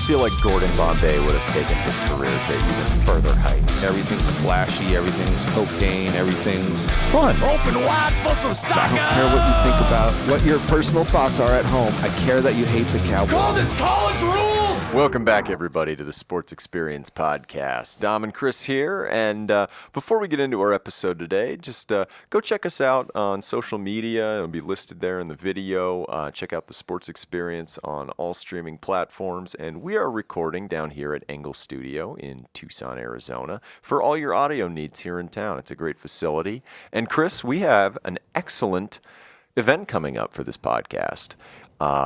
feel like Gordon Bombay would have taken his career to even further heights. Everything's flashy, everything's cocaine, everything's fun. Open wide for some soccer! I don't care what you think about what your personal thoughts are at home. I care that you hate the Cowboys. Call this college rule! Welcome back, everybody, to the Sports Experience Podcast. Dom and Chris here, and before we get into our episode today, just go check us out on social media. It'll be listed there in the video. Check out the Sports Experience on all streaming platforms, and we are recording down here at Engel Studio in Tucson, Arizona, for all your audio needs here in town. It's a great facility. And Chris, we have an excellent event coming up for this podcast.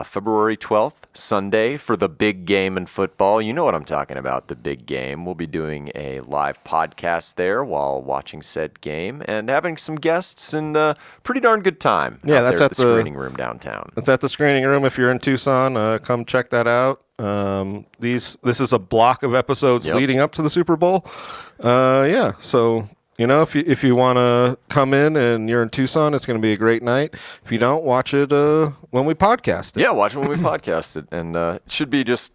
February 12th, Sunday, for the big game in football. You know what I'm talking about, the big game. We'll be doing a live podcast there while watching said game and having some guests and a pretty darn good time. Yeah, that's at the screening room downtown. That's at the screening room. If you're in Tucson, come check that out. This is a block of episodes leading up to the Super Bowl. So... You know, if you want to come in and you're in Tucson, it's going to be a great night. If you don't, watch it when we podcast it. Yeah, watch it when we podcast it. And it should be just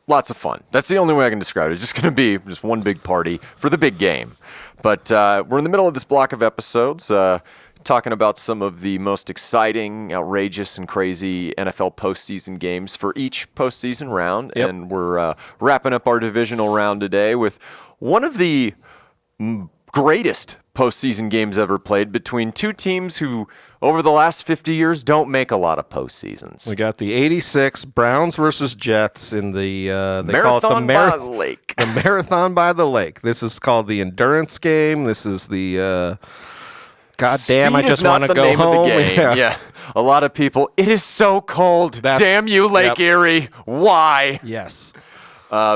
lots of fun. That's the only way I can describe it. It's just going to be just one big party for the big game. But we're in the middle of this block of episodes talking about some of the most exciting, outrageous, and crazy NFL postseason games for each postseason round. Yep. And we're wrapping up our divisional round today with one of the greatest postseason games ever played between two teams who, over the last 50 years, don't make a lot of postseasons. We got the 86 Browns versus Jets in the Marathon by the Lake. The Marathon by the Lake. This is called the endurance game. This is the God damn, I just want to go home. Yeah. A lot of people, it is so cold. Damn you, Lake Erie. Why? Yes.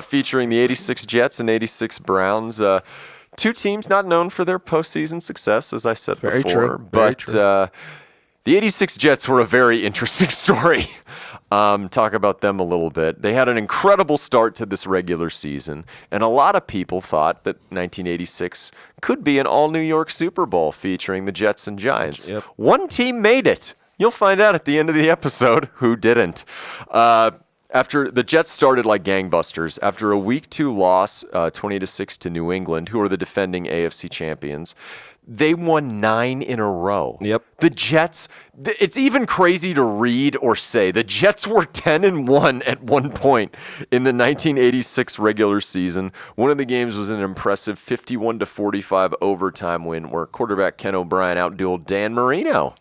Featuring the 86 Jets and 86 Browns. Two teams not known for their postseason success, as I said Very before. True. But the 86 Jets were a very interesting story. Talk about them a little bit. They had an incredible start to this regular season, and a lot of people thought that 1986 could be an all-New York Super Bowl featuring the Jets and Giants. Yep. One team made it. You'll find out at the end of the episode who didn't. After the Jets started like gangbusters, after a Week 2 loss, 20-6 to New England, who are the defending AFC champions, they won 9 in a row. Yep. The Jets, it's even crazy to read or say, the Jets were 10-1 at one point in the 1986 regular season. One of the games was an impressive 51-45 overtime win where quarterback Ken O'Brien outdueled Dan Marino,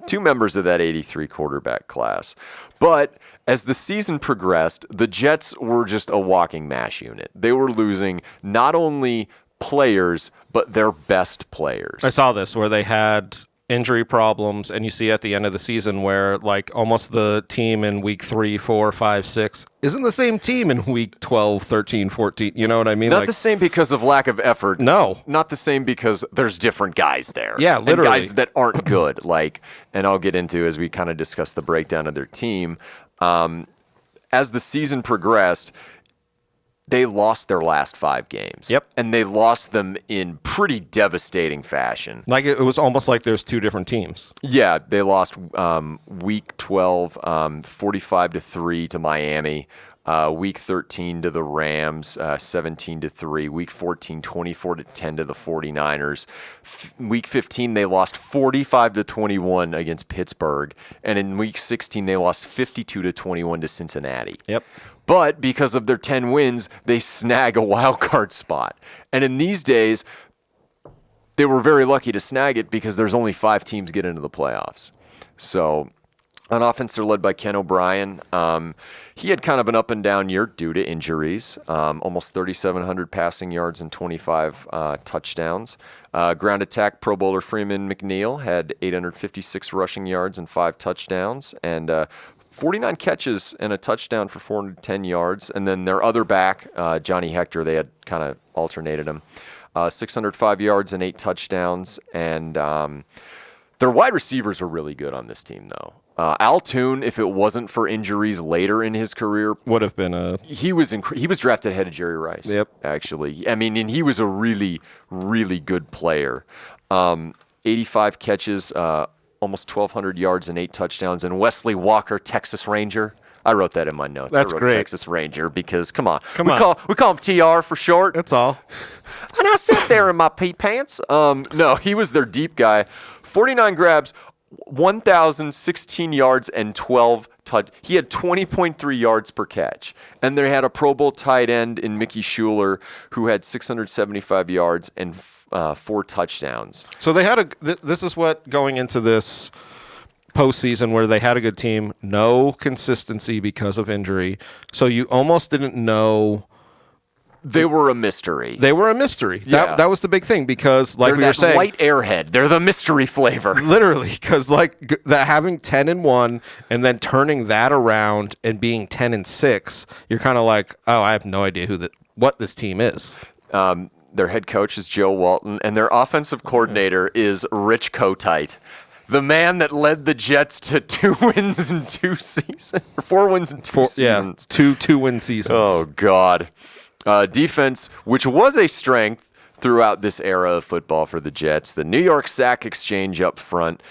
two members of that 83 quarterback class. But as the season progressed, the Jets were just a walking mash unit. They were losing not only players, but their best players. I saw this where they had injury problems, and you see at the end of the season where like almost the team in week 3, 4, 5, 6 isn't the same team in week 12, 13, 14. You know what I mean? Not the same because of lack of effort. No. Not the same because there's different guys there. Yeah, literally. And guys that aren't good. And I'll get into as we kind of discuss the breakdown of their team. As the season progressed, they lost their last 5 games. Yep. And they lost them in pretty devastating fashion. Like it was almost like there's two different teams. Yeah, they lost week 12, 45-3 to Miami. Week 13 to the Rams, 17-3. Week 14, 24-10 to the 49ers. Week 15, they lost 45-21 against Pittsburgh. And in week 16, they lost 52-21 to Cincinnati. Yep. But because of their 10 wins, they snag a wild card spot. And in these days, they were very lucky to snag it because there's only 5 teams get into the playoffs. So on offense, they're led by Ken O'Brien. He had kind of an up and down year due to injuries, almost 3,700 passing yards and 25 touchdowns. Ground attack, Pro Bowler Freeman McNeil had 856 rushing yards and 5 touchdowns. And 49 catches and a touchdown for 410 yards. And then their other back, Johnny Hector, they had kind of alternated him. 605 yards and 8 touchdowns. And their wide receivers are really good on this team, though. Al Toon, if it wasn't for injuries later in his career, would have been he was drafted ahead of Jerry Rice. Yep. Actually, I mean, and he was a really, really good player. 85 catches, almost 1,200 yards and 8 touchdowns. And Wesley Walker, Texas Ranger, I wrote that in my notes. That's I wrote great. Texas Ranger because, come on. Come we on. we call him TR for short. That's all. And I sat there in my pee pants. No, he was their deep guy. 49 grabs, 1,016 yards, and 12 touch. He had 20.3 yards per catch. And they had a Pro Bowl tight end in Mickey Schuler who had 675 yards and 4 touchdowns. So they had this is what going into this postseason where they had a good team, no consistency because of injury. So you almost didn't know. They were a mystery. They were a mystery. Yeah. That was the big thing because, like They're we were saying, light airhead. They're the mystery flavor. literally, because that having 10-1 and then turning that around and being 10-6, you're kind of like, oh, I have no idea what this team is. Their head coach is Joe Walton, and their offensive coordinator is Rich Kotite, the man that led the Jets to 2 wins in 2 seasons, or 4 wins in 2 seasons. Yeah, two win seasons. Oh God. Defense, which was a strength throughout this era of football for the Jets. The New York Sack Exchange up front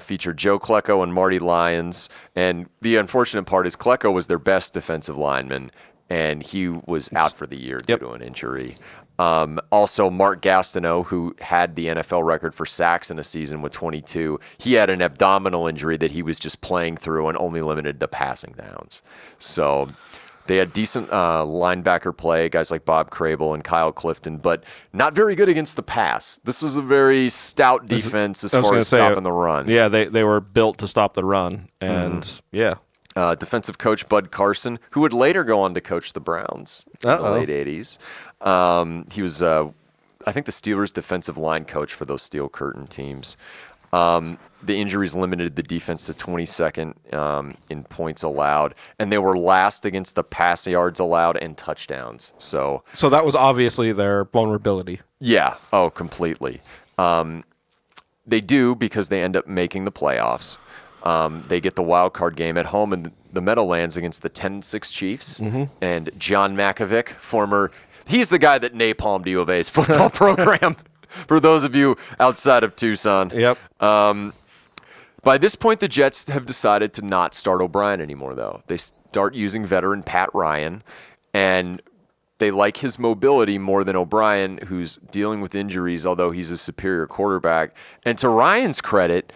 featured Joe Klecko and Marty Lyons. And the unfortunate part is Klecko was their best defensive lineman, and he was out for the year due to an injury. Also, Mark Gastineau, who had the NFL record for sacks in a season with 22, he had an abdominal injury that he was just playing through and only limited to passing downs. So they had decent linebacker play, guys like Bob Crable and Kyle Clifton, but not very good against the pass. This was a very stout defense as far as stopping the run. Yeah, they were built to stop the run, and defensive coach Bud Carson, who would later go on to coach the Browns in the late 80s. He was, I think, the Steelers' defensive line coach for those Steel Curtain teams. The injuries limited the defense to 22nd in points allowed, and they were last against the pass yards allowed and touchdowns. So that was obviously their vulnerability. Yeah. Oh, completely. They do because they end up making the playoffs. They get the wild card game at home in the Meadowlands against the 10-6 Chiefs. And John Makovic, he's the guy that napalmed U of A's football program, for those of you outside of Tucson. Yep. By this point, the Jets have decided to not start O'Brien anymore, though. They start using veteran Pat Ryan, and they like his mobility more than O'Brien, who's dealing with injuries, although he's a superior quarterback. And to Ryan's credit,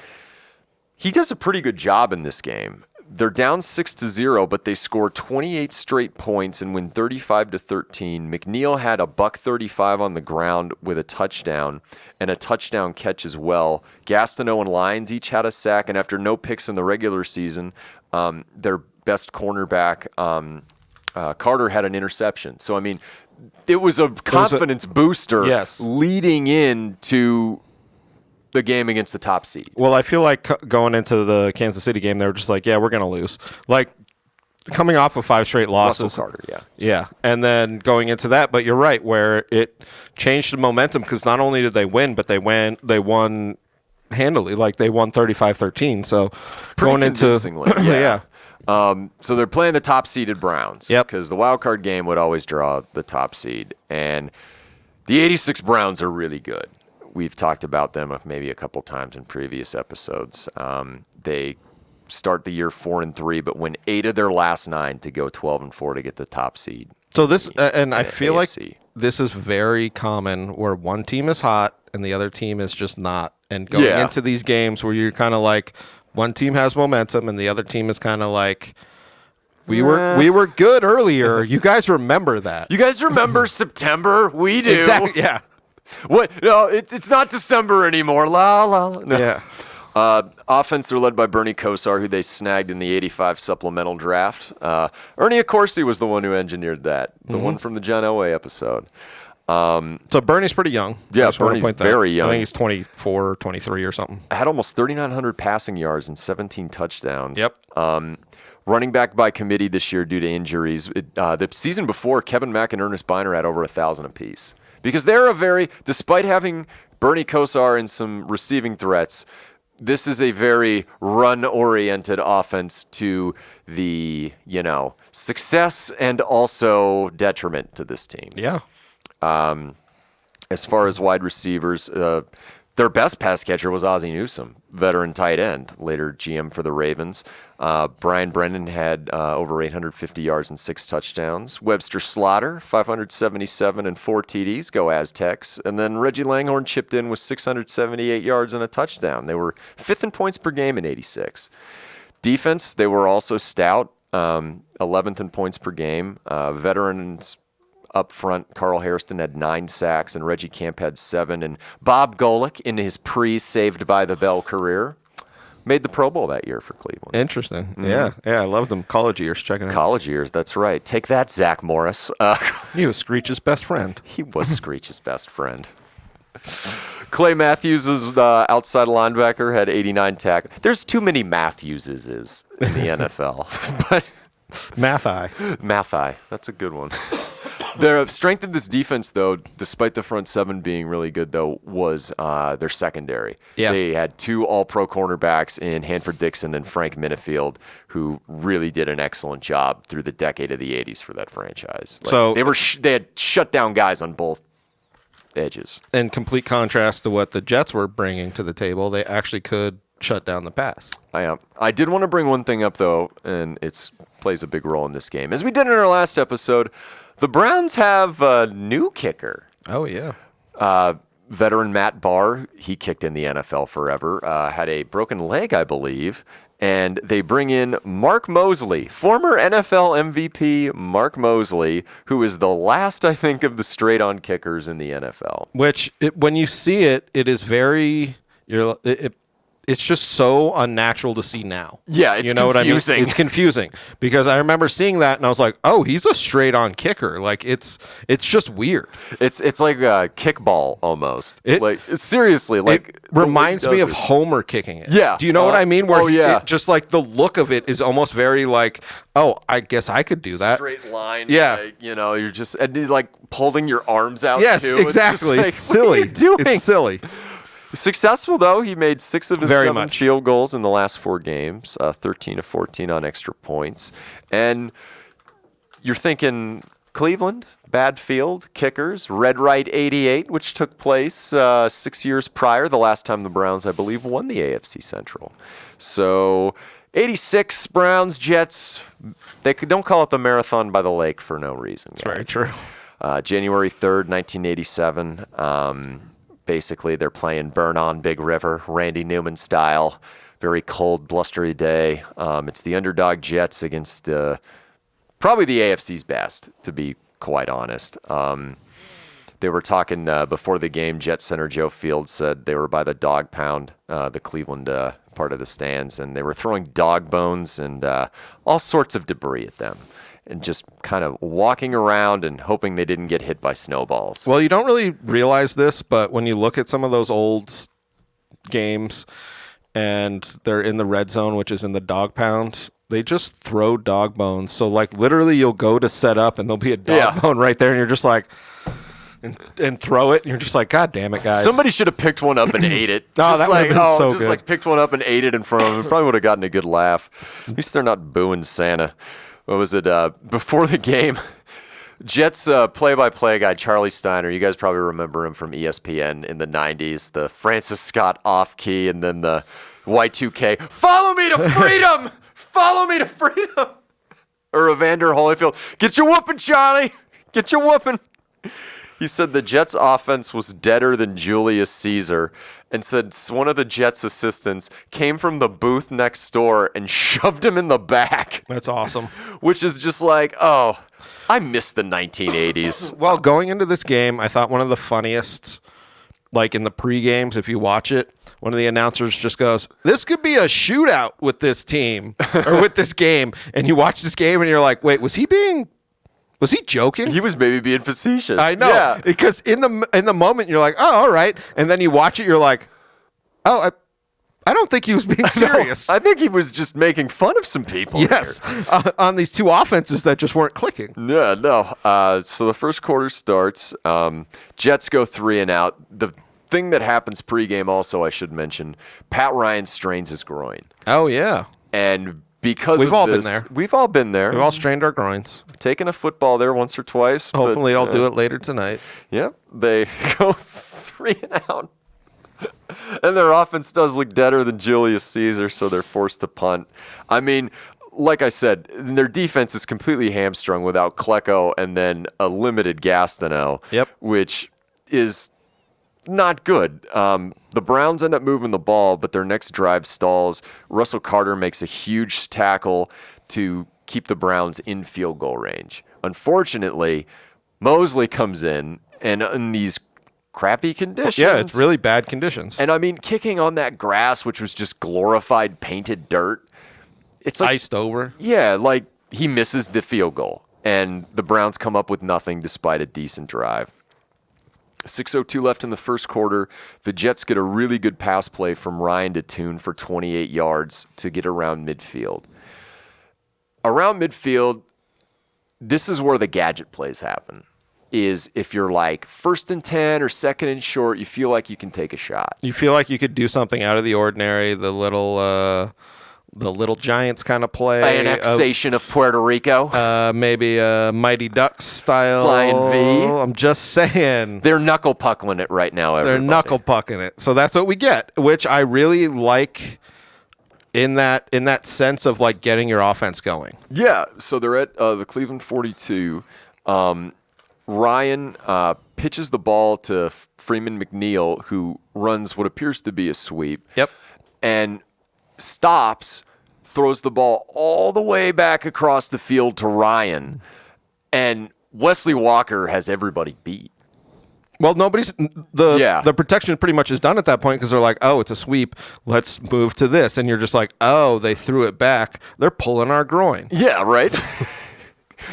he does a pretty good job in this game. They're down 6-0, but they score 28 straight points and win 35-13. McNeil had a $135 on the ground with a touchdown and a touchdown catch as well. Gastineau and Lyons each had a sack, and after no picks in the regular season, their best cornerback, Carter, had an interception. So, I mean, it was a confidence booster leading into the game against the top seed. Well, I feel like going into the Kansas City game, they were just like, yeah, we're going to lose. Like, coming off of 5 straight losses. Russell Carter, yeah. Yeah, and then going into that, but you're right, where it changed the momentum because not only did they win, but they won handily. Like, they won 35-13. So, pretty going into convincingly, yeah. Yeah. So they're playing the top-seeded Browns. Yep. Because the wild card game would always draw the top seed. And the 86 Browns are really good. We've talked about them maybe a couple times in previous episodes. They start the year 4-3, but win 8 of their last 9 to go 12-4 to get the top seed. So this, and I feel AFC. like this is very common where one team is hot and the other team is just not. And going into these games where you're kind of like, one team has momentum and the other team is kind of like, we were good earlier. You guys remember that? You guys remember September? We do. Exactly. Yeah. What? No, it's not December anymore. La la. No. Yeah. Offense are led by Bernie Kosar, who they snagged in the 85 supplemental draft. Ernie Accorsi was the one who engineered that, the one from the John Elway episode. So Bernie's pretty young. Yeah, Bernie's very young. I think he's 24 or 23 or something. Had almost 3,900 passing yards and 17 touchdowns. Yep. Running back by committee this year due to injuries. The season before, Kevin Mack and Ernest Biner had over 1,000 apiece. Because they're despite having Bernie Kosar and some receiving threats, this is a very run-oriented offense to the, success and also detriment to this team. Yeah. As far as wide receivers, the Their best pass catcher was Ozzie Newsome, veteran tight end, later GM for the Ravens. Brian Brennan had over 850 yards and 6 touchdowns. Webster Slaughter, 577 and 4 TDs, go Aztecs. And then Reggie Langhorne chipped in with 678 yards and a touchdown. They were 5th in points per game in 86. Defense, they were also stout, 11th in points per game. Veterans up front, Carl Hairston had 9 sacks, and Reggie Camp had 7. And Bob Golick, in his pre-Saved by the Bell career, made the Pro Bowl that year for Cleveland. Interesting. Mm-hmm. Yeah, I love them. College years, checking it out. College years, that's right. Take that, Zach Morris. He was Screech's best friend. He was Screech's best friend. Clay Matthews is outside linebacker, had 89 tackles. There's too many Matthewses in the NFL. But Mathai. That's a good one. Their strength of this defense, though, despite the front seven being really good, though, was their secondary. Yeah. They had 2 all-pro cornerbacks in Hanford Dixon and Frank Minifield, who really did an excellent job through the decade of the 80s for that franchise. So they had shut down guys on both edges. In complete contrast to what the Jets were bringing to the table, they actually could shut down the pass. I did want to bring one thing up, though, and it plays a big role in this game. As we did in our last episode, the Browns have a new kicker. Oh, yeah. Veteran Matt Barr, he kicked in the NFL forever, had a broken leg, I believe, and they bring in Mark Mosley, former NFL MVP Mark Mosley, who is the last, I think, of the straight-on kickers in the NFL. Which, when you see it, it is very... It's just so unnatural to see now. Yeah, it's confusing. What I mean? It's confusing because I remember seeing that and I was like, "Oh, he's a straight-on kicker." Like it's just weird. It's like a kickball almost. Seriously, it reminds me of Homer kicking it. Yeah. Do you know what I mean? Where just like the look of it is almost very like, "Oh, I guess I could do that." Straight line. Yeah. Like, you're just like holding your arms out. Yes, too. exactly. It's silly. What are you doing? It's silly. Successful, though. He made 6 of his 7 field goals in the last 4 games, 13 of 14 on extra points. And you're thinking Cleveland, bad field, kickers, Red Right 88, which took place 6 years prior, the last time the Browns, I believe, won the AFC Central. So 86 Browns, Jets, they don't call it the Marathon by the Lake for no reason. That's very true. January 3rd, 1987. Basically, they're playing Burn On Big River, Randy Newman style. Very cold, blustery day. It's the underdog Jets against probably the AFC's best, to be quite honest. They were talking before the game. Jet Center Joe Fields said they were by the dog pound, the Cleveland part of the stands, and they were throwing dog bones and all sorts of debris at them. And just kind of walking around and hoping they didn't get hit by snowballs. Well, you don't really realize this, but when you look at some of those old games and they're in the red zone, which is in the dog pound, they just throw dog bones. So, like, literally you'll go to set up and there'll be a dog bone right there, and you're just like... And throw it, and you're just like, God damn it, guys. Somebody should have picked one up and ate it. That would have been so good. Just like picked one up and ate it in front of him. Probably would have gotten a good laugh. At least they're not booing Santa. What was it? Before the game, Jets play-by-play guy, Charlie Steiner. You guys probably remember him from ESPN in the 90s. The Francis Scott off-key and then the Y2K. Follow me to freedom! Follow me to freedom! Or Evander Holyfield. Get your whooping, Charlie! Get your whooping! He said the Jets' offense was deader than Julius Caesar and said one of the Jets' assistants came from the booth next door and shoved him in the back. That's awesome. Which is just like, oh, I miss the 1980s. Well, going into this game, I thought one of the funniest, like in the pre-games, if you watch it, one of the announcers just goes, this could be a shootout with this team or with this game. And you watch this game and you're like, wait, was he joking? He was maybe being facetious. I know. Yeah. Because in the moment, you're like, oh, all right. And then you watch it, you're like, oh, I don't think he was being serious. No, I think he was just making fun of some people. Yes. On these 2 offenses that just weren't clicking. Yeah, no. So the first quarter starts. Jets go 3 and out. The thing that happens pregame also, I should mention, Pat Ryan strains his groin. Oh, yeah. And because we've all been there. We've all been there. We've all strained our groins. Taken a football there once or twice. Hopefully I'll do it later tonight. Yep. They go 3 and out. And their offense does look deader than Julius Caesar, so they're forced to punt. I mean, like I said, their defense is completely hamstrung without Klecko and then a limited Gastineau, which is not good. The Browns end up moving the ball, but their next drive stalls. Russell Carter makes a huge tackle to keep the Browns in field goal range. Unfortunately, Mosley comes in, and in these crappy conditions. Yeah, it's really bad conditions. And I mean, kicking on that grass, which was just glorified painted dirt, it's like iced over. Yeah, like he misses the field goal, and the Browns come up with nothing despite a decent drive. 6:02 left in the first quarter. The Jets get a really good pass play from Ryan DeToon for 28 yards to get around midfield. Around midfield, this is where the gadget plays happen. Is if you're like 1st and 10 or 2nd and short, you feel like you can take a shot. You feel like you could do something out of the ordinary, the little Giants kind of play. Annexation of Puerto Rico. Maybe a Mighty Ducks style. Flying V. I'm just saying. They're knuckle puckling it right now, everybody. They're knuckle pucking it. So that's what we get, which I really like in that sense of like getting your offense going. Yeah. So they're at the Cleveland 42. Ryan pitches the ball to Freeman McNeil, who runs what appears to be a sweep. Yep. And stops, throws the ball all the way back across the field to Ryan. And Wesley Walker has everybody beat. Well, the protection pretty much is done at that point because they're like, oh, it's a sweep. Let's move to this. And you're just like, oh, they threw it back. They're pulling our groin. Yeah, right?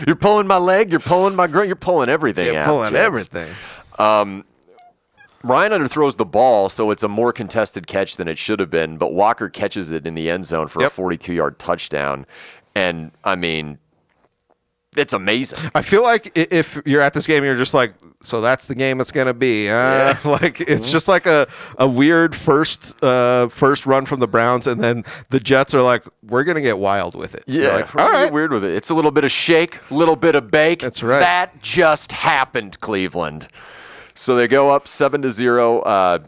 You're pulling my leg. You're pulling my groin. You're pulling everything out. You're pulling everything. Ryan underthrows the ball, so it's a more contested catch than it should have been. But Walker catches it in the end zone for a 42-yard touchdown. And, I mean, it's amazing. I feel like if you're at this game, you're just like, so that's the game it's going to be. Like it's just like a weird first run from the Browns, and then the Jets are like, we're going to get wild with it. Yeah, like, all right. Get weird with it. It's a little bit of shake, a little bit of bake. That's right. That just happened, Cleveland. So they go up 7-0.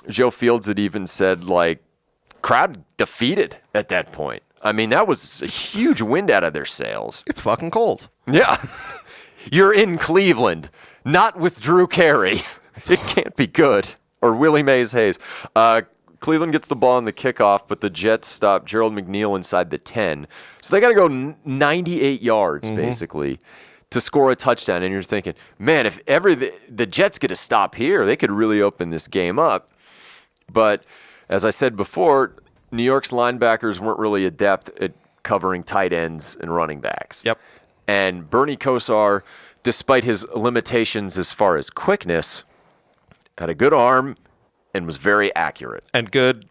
Joe Fields had even said, like, crowd defeated at that point. I mean, that was a huge wind out of their sails. It's fucking cold. Yeah. You're in Cleveland, not with Drew Carey. It can't be good. Or Willie Mays Hayes. Cleveland gets the ball on the kickoff, but the Jets stop Gerald McNeil inside the 10. So they got to go 98 yards, basically, to score a touchdown. And you're thinking, man, if ever the Jets get a stop here, they could really open this game up. But as I said before, New York's linebackers weren't really adept at covering tight ends and running backs. Yep. And Bernie Kosar, despite his limitations as far as quickness, had a good arm and was very accurate. And good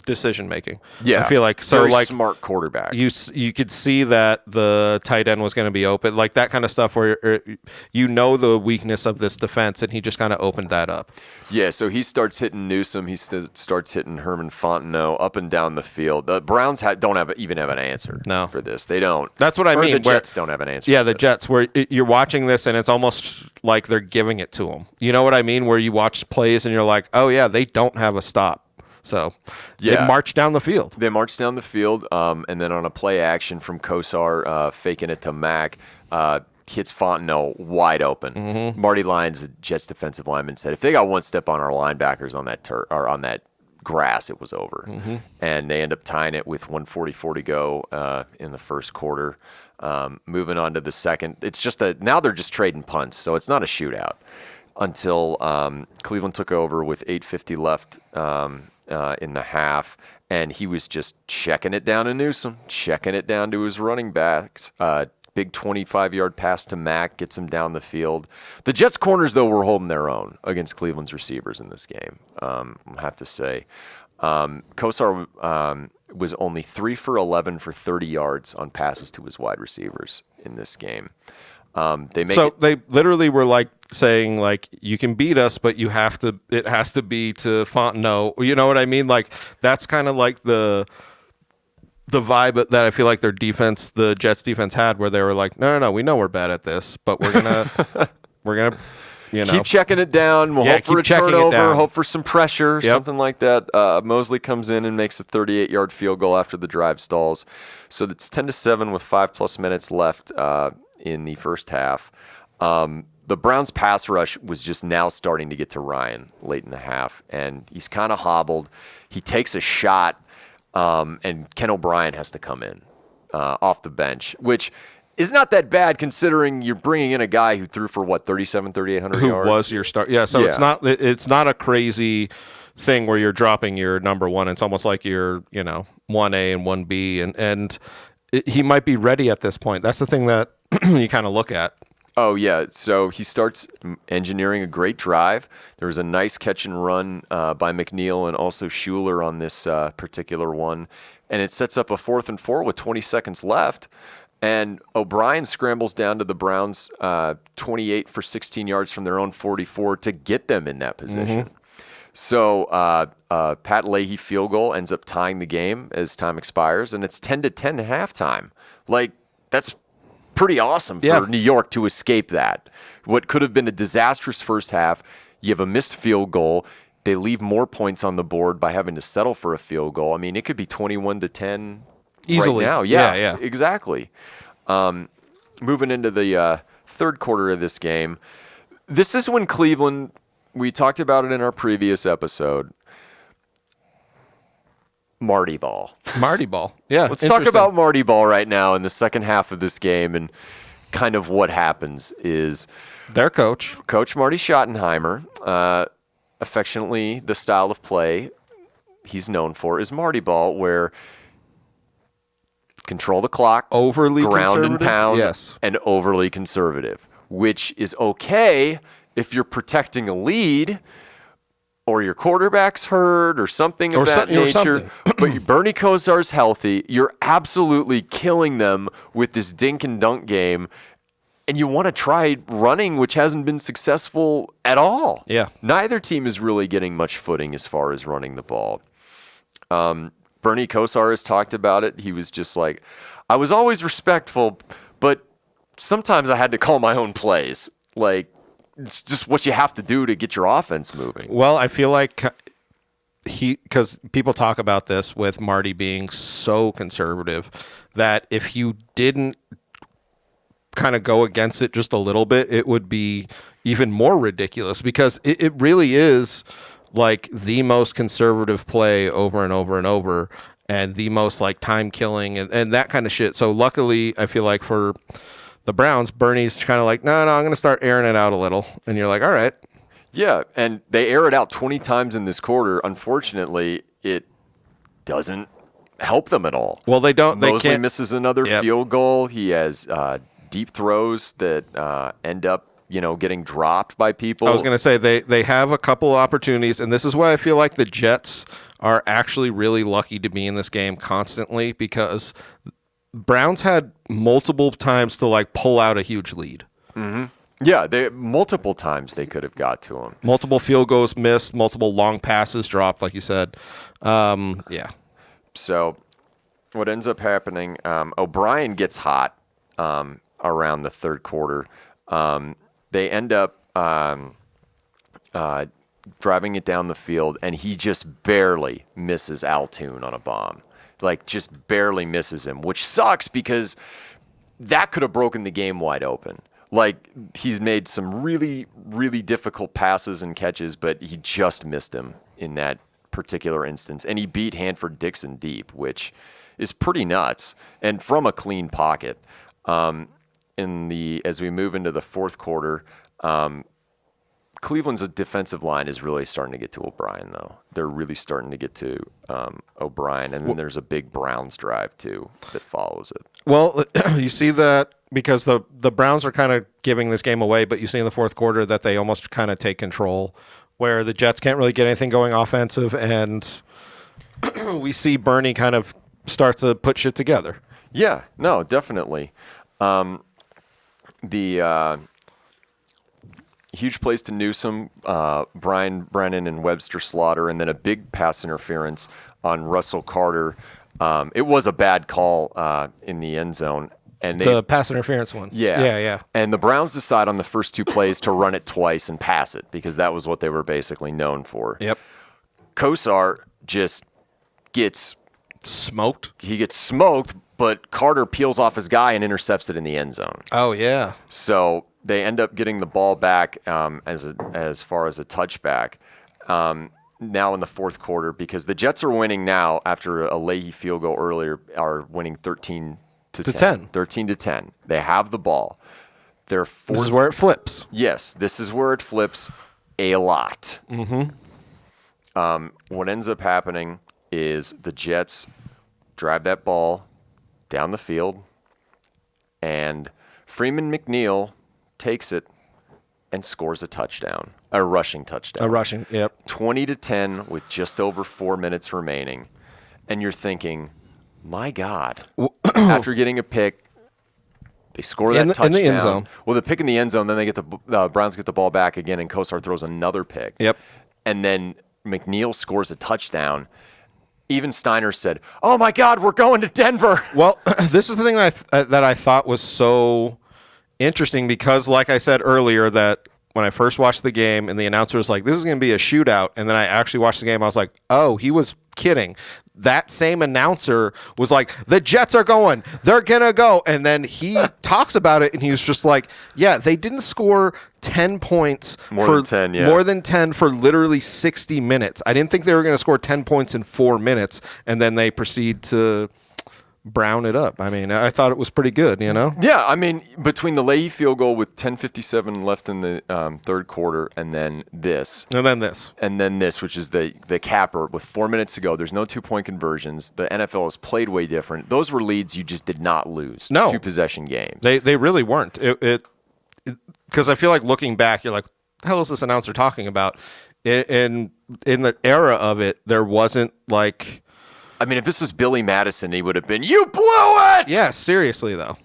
decision making. Yeah. I feel like very smart quarterback. You could see that the tight end was going to be open, like that kind of stuff where you know the weakness of this defense, and he just kind of opened that up. Yeah, so he starts hitting Newsome. He starts hitting Herman Fontenot up and down the field. The Browns don't even have an answer for this. They don't. That's what I mean. The Jets don't have an answer. Yeah, the Jets, where you're watching this and it's almost like they're giving it to them. You know what I mean? Where you watch plays and you're like, oh, yeah, they don't have a stop. So they march down the field. They march down the field, and then on a play action from Kosar, faking it to Mack, hits Fontenot wide open. Marty Lyons, the Jets defensive lineman, said if they got one step on our linebackers on that or on that grass, it was over. And they end up tying it with 1:44 to go in the first quarter. Moving on to the second, it's just now they're just trading punts, so it's not a shootout until Cleveland took over with 8:50 left. In the half, and he was just checking it down to Newsome, checking it down to his running backs. Big 25-yard pass to Mack gets him down the field. The Jets' corners, though, were holding their own against Cleveland's receivers in this game, I have to say. Kosar was only 3 for 11 for 30 yards on passes to his wide receivers in this game. They literally were like saying like, you can beat us, but it has to be to Fontenot. You know what I mean? Like that's kind of like the vibe that I feel like the Jets defense had, where they were like, no, we know we're bad at this, but we're gonna Keep checking it down. We'll hope for a turnover, hope for some pressure, something like that. Mosley comes in and makes a 38-yard field goal after the drive stalls. So it's 10-7 with 5+ minutes left in the first half. The Browns' pass rush was just now starting to get to Ryan late in the half, and he's kind of hobbled. He takes a shot, and Ken O'Brien has to come in off the bench, which is not that bad considering you're bringing in a guy who threw for, 3,800 yards? Who was your start. Yeah, so it's not a crazy thing where you're dropping your number one. It's almost like you're, 1A and 1B, and he might be ready at this point. That's the thing that you kind of look at. Oh, yeah. So he starts engineering a great drive. There was a nice catch and run by McNeil and also Schuler on this particular one. And it sets up a 4th and 4 with 20 seconds left. And O'Brien scrambles down to the Browns 28 for 16 yards from their own 44 to get them in that position. Mm-hmm. So Pat Leahy field goal ends up tying the game as time expires, and it's 10-10 at halftime. That's pretty awesome for New York to escape that. What could have been a disastrous first half, you have a missed field goal. They leave more points on the board by having to settle for a field goal. I mean, it could be 21-10 easily right now. Yeah, exactly. Moving into the third quarter of this game, this is when Cleveland, we talked about it in our previous episode, Marty Ball. Yeah. Let's talk about Marty Ball right now in the second half of this game, and kind of what happens is their coach Marty Schottenheimer, affectionately the style of play he's known for is Marty Ball, where control the clock, overly ground and pound, and overly conservative, which is okay if you're protecting a lead or your quarterback's hurt or something of that nature. But Bernie Kosar's healthy. You're absolutely killing them with this dink and dunk game. And you want to try running, which hasn't been successful at all. Yeah. Neither team is really getting much footing as far as running the ball. Bernie Kosar has talked about it. He was just like, I was always respectful, but sometimes I had to call my own plays. It's just what you have to do to get your offense moving. Well, I feel like because people talk about this with Marty being so conservative that if you didn't kind of go against it just a little bit, it would be even more ridiculous, because it really is like the most conservative play over and over and over, and the most time killing and that kind of shit. So luckily, I feel like for the Browns, Bernie's kind of like, no, I'm going to start airing it out a little. And you're like, all right. Yeah, and they air it out 20 times in this quarter. Unfortunately, it doesn't help them at all. Well, they don't. Mosley misses another field goal. He has deep throws that end up, getting dropped by people. I was going to say they have a couple opportunities, and this is why I feel like the Jets are actually really lucky to be in this game constantly, because Browns had multiple times to pull out a huge lead. Mm-hmm. Yeah, multiple times they could have got to him. Multiple field goals missed, multiple long passes dropped, like you said. Yeah. So what ends up happening, O'Brien gets hot around the third quarter. They end up driving it down the field, and he just barely misses Altoon on a bomb. Just barely misses him, which sucks because that could have broken the game wide open. He's made some really, really difficult passes and catches, but he just missed him in that particular instance. And he beat Hanford-Dixon deep, which is pretty nuts, and from a clean pocket. As we move into the fourth quarter, Cleveland's defensive line is really starting to get to O'Brien, though. They're really starting to get to O'Brien, and then there's a big Browns drive, too, that follows it. Well, you see that because the Browns are kind of giving this game away, but you see in the fourth quarter that they almost kind of take control, where the Jets can't really get anything going offensive, and we see Bernie kind of start to put shit together. Yeah, no, definitely. The huge plays to Newsome, Brian Brennan, and Webster Slaughter, and then a big pass interference on Russell Carter. It was a bad call in the end zone. And the pass interference one. Yeah. And the Browns decide on the first 2 plays to run it twice and pass it because that was what they were basically known for. Yep. Kosar just gets smoked. He gets smoked, but Carter peels off his guy and intercepts it in the end zone. Oh, yeah. So they end up getting the ball back as far as a touchback now in the fourth quarter because the Jets are winning now after a Leahy field goal earlier, are winning 13 to 10. 13 to 10. They have the ball. This is where it flips. Yes, this is where it flips a lot. Mm-hmm. What ends up happening is the Jets drive that ball down the field, and Freeman McNeil takes it and scores a touchdown, a rushing touchdown. Yep. 20 to 10 with just over 4 minutes remaining. And you're thinking, my God, after getting a pick, they score that touchdown. In the end zone. Well, the pick in the end zone, then they get the Browns get the ball back again, and Kosar throws another pick. Yep. And then McNeil scores a touchdown. Even Steiner said, "Oh my God, we're going to Denver." Well, this is the thing that I thought was so interesting because, like I said earlier, that when I first watched the game and the announcer was like, "This is going to be a shootout," and then I actually watched the game, I was like, "Oh, he was kidding." That same announcer was like, "The Jets are going. They're going to go." And then he talks about it, and he was just like, "Yeah, they didn't score 10 points more than 10 for literally 60 minutes. I didn't think they were going to score 10 points in 4 minutes, and then they proceed to brown it up." I mean, I thought it was pretty good, you know? Yeah, I mean, between the Leahy field goal with 10:57 left in the third quarter and then this. And then this. Which is the capper with 4 minutes to go. There's no 2-point conversions. The NFL has played way different. Those were leads you just did not lose. No. 2-possession games. They really weren't. Because I feel like looking back, you're like, the hell is this announcer talking about? In the era of it, there wasn't like... I mean, if this was Billy Madison, he would have been, "You blew it!" Yeah, seriously, though.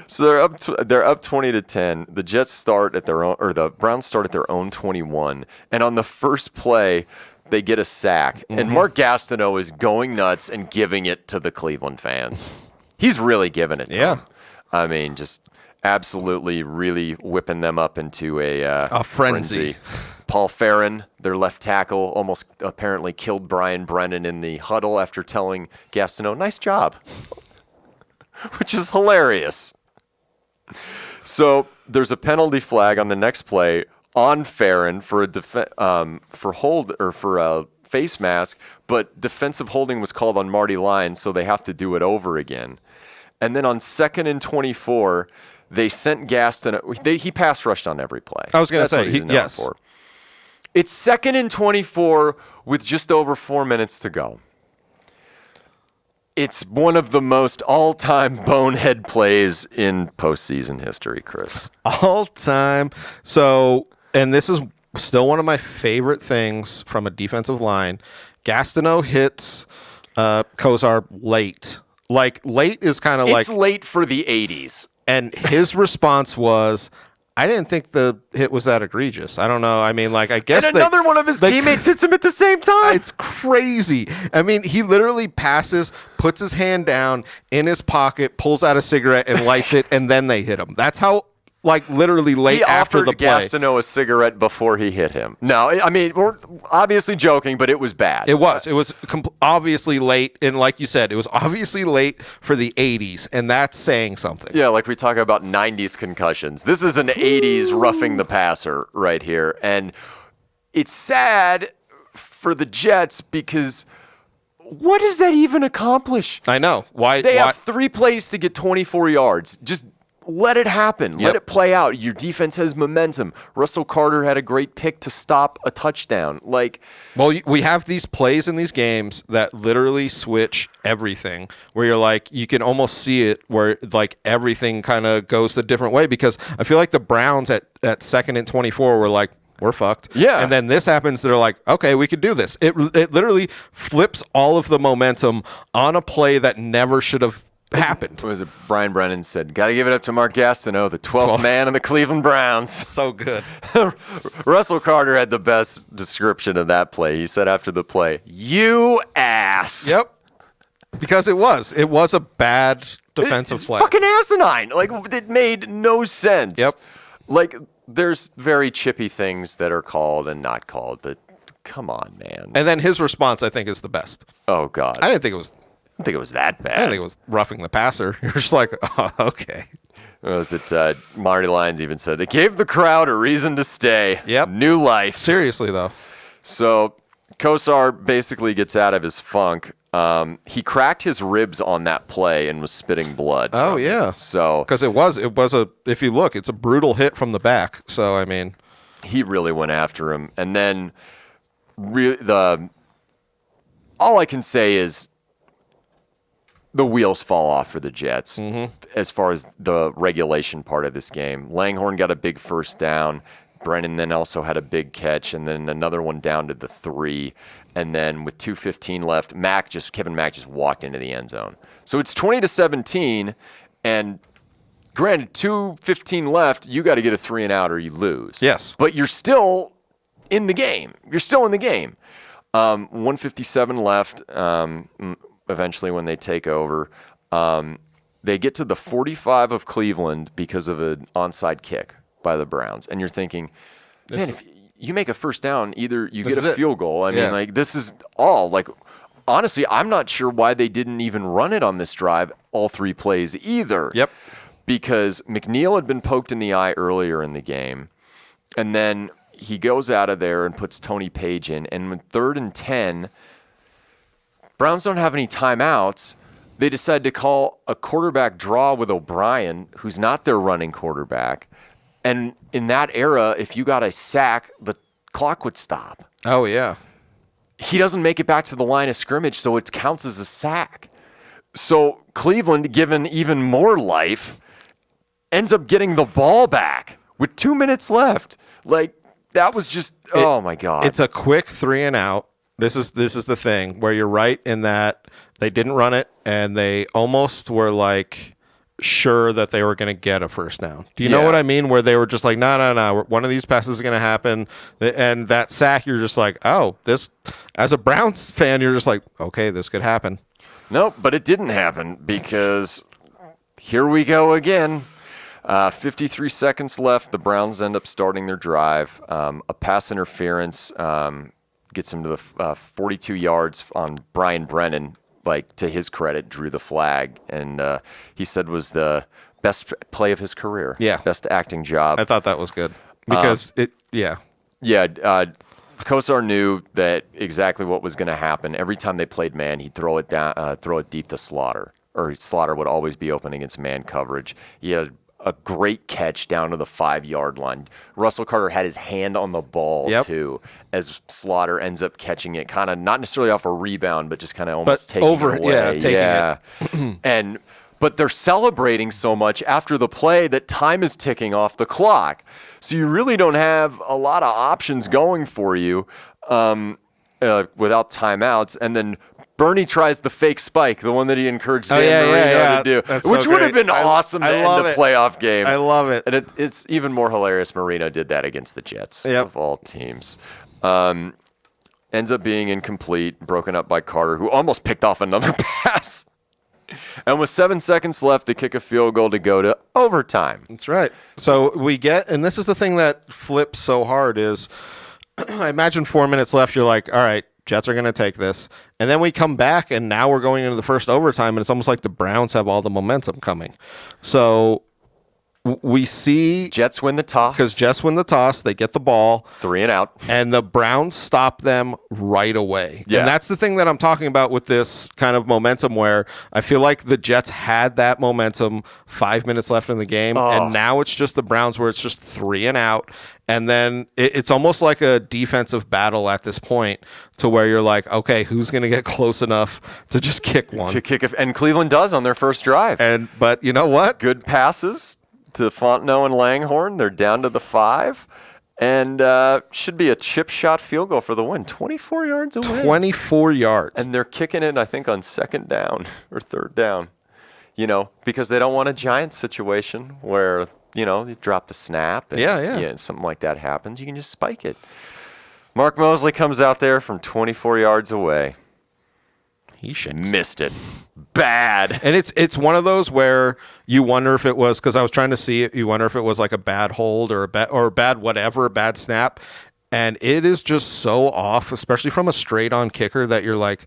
So they're up 20 to 10. The Jets start at their own, or the Browns start at their own 21. And on the first play, they get a sack. Mm-hmm. And Mark Gastineau is going nuts and giving it to the Cleveland fans. He's really giving it to them. I mean, just absolutely really whipping them up into a frenzy. Paul Farron, their left tackle, almost apparently killed Brian Brennan in the huddle after telling Gastineau, "Nice job," which is hilarious. So there's a penalty flag on the next play on Farron for a face mask, but defensive holding was called on Marty Lyons, so they have to do it over again. And then on 2nd and 24, they sent Gastineau. He pass rushed on every play. I was going to say, yes. For. It's 2nd and 24 with just over 4 minutes to go. It's one of the most all-time bonehead plays in postseason history, Chris. All-time. So, and this is still one of my favorite things from a defensive line. Gastineau hits Kosar late. Like, late is kind of like... It's late for the 80s. And his response was... I didn't think the hit was that egregious. I don't know. I mean, like, I guess and another one of his teammates hits him at the same time. It's crazy. I mean, he literally passes, puts his hand down in his pocket, pulls out a cigarette and lights it, and then they hit him. That's how, like, literally late after the play. He offered Gastineau a cigarette before he hit him. No, I mean, we're obviously joking, but it was bad. It was. It was obviously late, and like you said, it was obviously late for the 80s, and that's saying something. Yeah, like we talk about 90s concussions. This is an 80s roughing the passer right here, and it's sad for the Jets because what does that even accomplish? I know. Why? They have 3 plays to get 24 yards. Just let it happen. Let it play out. Your defense has momentum. Russell Carter had a great pick to stop a touchdown. Well, we have these plays in these games that literally switch everything, where you're like, you can almost see it where like everything kind of goes a different way, because I feel like the Browns at 2nd and 24 were like, we're fucked. Yeah. And then this happens, they're like, okay, we could do this. It literally flips all of the momentum on a play that never should have happened. What was it? Brian Brennan said, "Got to give it up to Mark Gastineau, the 12th man of the Cleveland Browns." So good. Russell Carter had the best description of that play. He said after the play, "You ass." Yep. Because it was a bad defensive It's play. fucking asinine. Like, it made no sense. Yep. Like, there's very chippy things that are called and not called, but come on, man. And then his response, I think, is the best. Oh, God. I didn't think it was that bad. I didn't think it was roughing the passer. You're just like, oh, okay. Was it Marty Lyons even said, it gave the crowd a reason to stay. Yep. New life. Seriously, though. So Kosar basically gets out of his funk. He cracked his ribs on that play and was spitting blood. Oh, yeah. So Because it was if you look, it's a brutal hit from the back. So, I mean. he really went after him. And then all I can say is the wheels fall off for the Jets as far as the regulation part of this game. Langhorne got a big first down. Brennan then also had a big catch, and then another one down to the 3. And then with 2:15 left, Kevin Mack just walked into the end zone. So it's 20-17, and granted, 2:15 left, you got to get a 3 and out or you lose. Yes. But you're still in the game. 1:57 left. Eventually, when they take over, they get to the 45 of Cleveland because of an onside kick by the Browns. And you're thinking, man, if you make a first down, either you get a field goal. I mean, like, this is all. Like, honestly, I'm not sure why they didn't even run it on this drive, all 3 plays either. Yep. Because McNeil had been poked in the eye earlier in the game. And then he goes out of there and puts Tony Page in. And with 3rd and 10, Browns don't have any timeouts. They decide to call a quarterback draw with O'Brien, who's not their running quarterback. And in that era, if you got a sack, the clock would stop. Oh, yeah. He doesn't make it back to the line of scrimmage, so it counts as a sack. So Cleveland, given even more life, ends up getting the ball back with 2 minutes left. Like, that was just, oh, my God. It's a quick 3 and out. This is the thing where you're right in that they didn't run it, and they almost were like sure that they were going to get a first down. Do you know what I mean? Where they were just like, no, one of these passes is going to happen. And that sack, you're just like, oh, this, as a Browns fan, you're just like, okay, this could happen. No, but it didn't happen because here we go again. 53 seconds left. The Browns end up starting their drive. A pass interference gets him to the 42 yards on Brian Brennan. Like, to his credit, drew the flag, and he said was the best play of his career. Yeah. Best acting job. I thought that was good because Yeah, Kosar knew that exactly what was going to happen. Every time they played man, he'd throw it down, throw it deep to Slaughter, or Slaughter would always be open against man coverage. He had a great catch down to the 5-yard line. Russell Carter had his hand on the ball too, as Slaughter ends up catching it, kind of not necessarily off a rebound, but just kind of almost taking it away. Taking it. But they're celebrating so much after the play that time is ticking off the clock. So you really don't have a lot of options going for you without timeouts. And then Bernie tries the fake spike, the one that he encouraged Dan Marino to do, That's which so would have great. been awesome to end the playoff game. I love it. And it's even more hilarious Marino did that against the Jets of all teams. Ends up being incomplete, broken up by Carter, who almost picked off another pass. And with 7 seconds left, they kick a field goal to go to overtime. That's right. So we get, and this is the thing that flips so hard is, I imagine 4 minutes left, you're like, all right, Jets are going to take this. And then we come back, and now we're going into the first overtime, and it's almost like the Browns have all the momentum coming. So we see Jets win the toss. Because Jets win the toss. They get the ball. 3 and out. And the Browns stop them right away. Yeah. And that's the thing that I'm talking about with this kind of momentum where I feel like the Jets had that momentum 5 minutes left in the game. And now it's just the Browns where it's just 3 and out. And then it's almost like a defensive battle at this point to where you're like, okay, who's going to get close enough to just kick one? And Cleveland does on their first drive. But you know what? Good passes to Fontenot and Langhorne. They're down to the 5. And should be a chip shot field goal for the win. 24 yards away. 24 yards. And they're kicking it, I think, on 2nd down or 3rd down. Because they don't want a Giants situation where, you drop the snap. And something like that happens. You can just spike it. Mark Mosley comes out there from 24 yards away. He should missed it bad. And it's one of those where you wonder if it was, because I was trying to see it, you wonder if it was like a bad hold or a bad snap. And it is just so off, especially from a straight on kicker, that you're like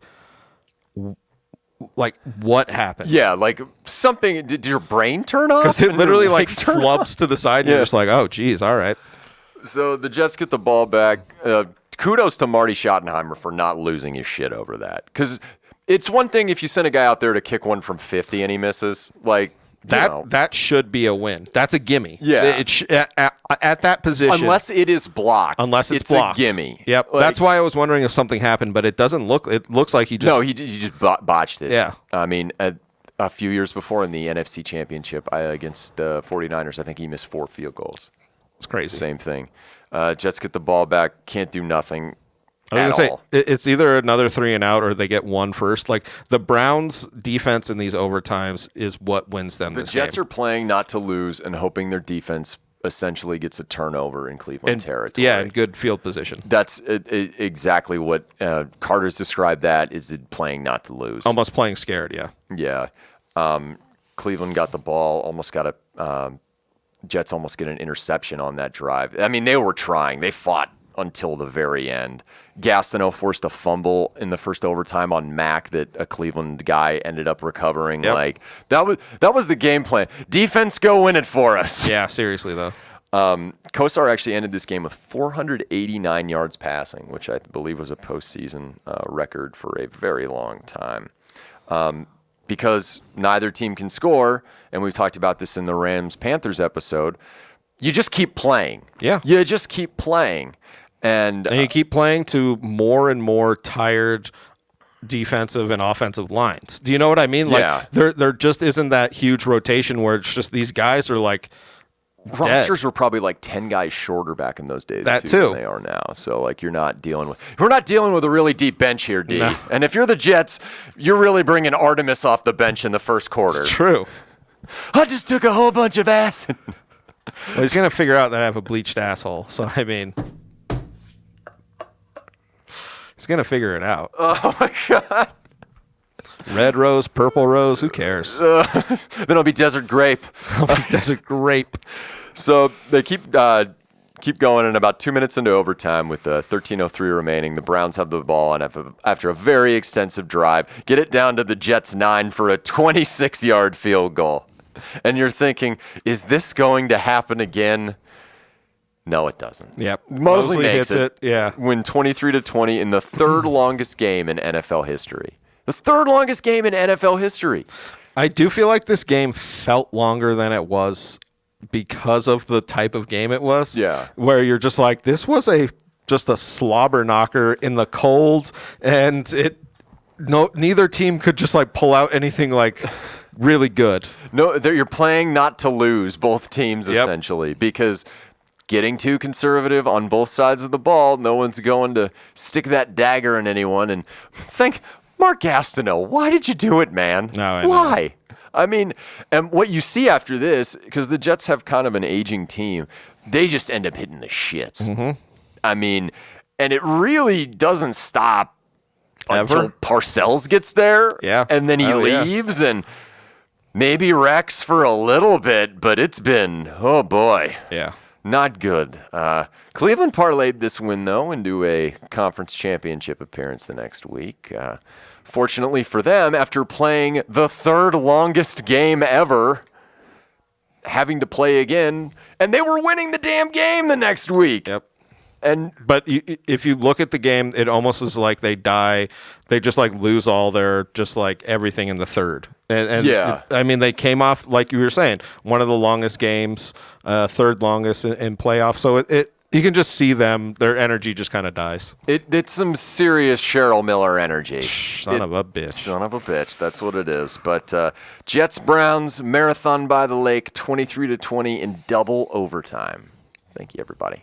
what happened? Yeah, like something. Did your brain turn off? Because it literally like flubs to the side, and you're just like, oh, geez, all right. So the Jets get the ball back. Kudos to Marty Schottenheimer for not losing his shit over that. Because it's one thing if you send a guy out there to kick one from 50 and he misses. Like that should be a win. That's a gimme. Yeah. At that position. Unless it is blocked. Unless it's blocked. A gimme. Yep. Like, that's why I was wondering if something happened, but it doesn't look. It looks like he just. No, he just botched it. Yeah. I mean, a few years before in the NFC Championship against the 49ers, I think he missed 4 field goals. It's crazy. Same thing. Jets get the ball back, can't do nothing. I was going to say, it's either another 3 and out or they get one first. Like, the Browns' defense in these overtimes is what wins them this game. The Jets are playing not to lose and hoping their defense essentially gets a turnover in Cleveland territory. Yeah, in good field position. That's exactly what Carter's described that, is it playing not to lose. Almost playing scared, yeah. Yeah. Cleveland got the ball, almost got Jets almost get an interception on that drive. I mean, they were trying. They fought until the very end. Gastineau forced a fumble in the first overtime on Mack that a Cleveland guy ended up recovering. Yep. Like that was the game plan. Defense, go win it for us. Yeah, seriously though. Kosar actually ended this game with 489 yards passing, which I believe was a postseason record for a very long time. Because neither team can score, and we've talked about this in the Rams-Panthers episode, you just keep playing. Yeah. You just keep playing. And you keep playing to more and more tired defensive and offensive lines. Do you know what I mean? Like, yeah. There just isn't that huge rotation where it's just these guys are like rosters were probably like 10 guys shorter back in those days too than they are now. So like we're not dealing with a really deep bench here, D. No. And if you're the Jets, you're really bringing Artemis off the bench in the first quarter. It's true. I just took a whole bunch of acid. Well, he's going to figure out that I have a bleached asshole. So, I mean, he's going to figure it out. Oh, my God. Red rose, purple rose, who cares? Then it'll be desert grape. Desert grape. So they keep going, and about 2 minutes into overtime with 13:03 remaining, the Browns have the ball, and after a very extensive drive, get it down to the Jets' 9 for a 26-yard field goal. And you're thinking, is this going to happen again? No, it doesn't. Yep. Mosley makes hits it. Yeah. Win 23-20 in the third longest game in NFL history. The third longest game in NFL history. I do feel like this game felt longer than it was because of the type of game it was. Yeah. Where you're just like, this was just a slobber knocker in the cold, and neither team could just like pull out anything like really good. No, you're playing not to lose, both teams essentially, because getting too conservative on both sides of the ball, no one's going to stick that dagger in anyone. And think, Mark Gastineau, why did you do it, man? No, I why? know. I mean, and what you see after this, because the Jets have kind of an aging team, they just end up hitting the shits. Mm-hmm. I mean, and it really doesn't stop until Parcells gets there. Yeah. And then he leaves, and maybe Rex for a little bit, but it's been, oh boy. Yeah. Not good. Cleveland parlayed this win, though, into a conference championship appearance the next week. Fortunately for them, after playing the third longest game ever, having to play again, and they were winning the damn game the next week. Yep. But if you look at the game, it almost is like they just like lose all their, just like everything in the third. And yeah. I mean, they came off, like you were saying, one of the longest games, third longest in playoffs. So you can just see their energy just kind of dies. It's some serious Cheryl Miller energy. Son of a bitch. That's what it is. But Jets Browns marathon by the lake, 23-20 in double overtime. Thank you, everybody.